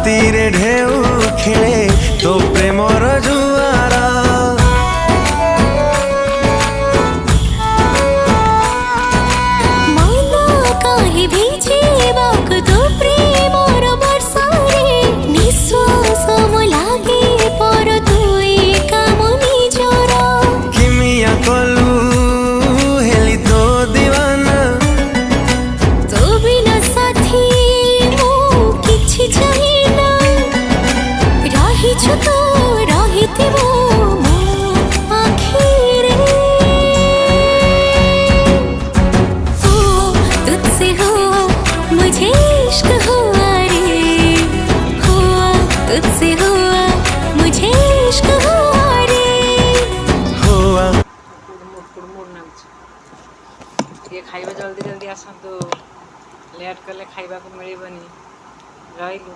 ରାତିରେ ଢେଉ ଖେଳେ ତୋ ପ୍ରେମର ଜୁଆର। ମନ କାହିଁ ଭିଜିବାକୁ ତୋ ପ୍ରେମର ବର୍ଷାରେ ନିଶ୍ୱାସ ମୋ ଲାଗେ ପର ତୁଇ କାମ ନିଜର। କିମିଆ କଲୁ ହେଲି ତୋ ଦିୱାନା। ତୋ ବିନା ସାଥୀ ମୁଁ କିଛି ଚାହେଁନା। ରହିଛୁ ତୁ ରହିଥିବୁ ମୋ ଆଖିରେ। ओ तुझसे हुआ मुझे इश्क हुआ रे। हुआ तुझसे हुआ मुझे इश्क हुआ रे। हुआ कुड़मुड़ नामुची ये खाइबा जल्दी जल्दी आसतु लेट कले खाइबा को मिलबनी रहिलु।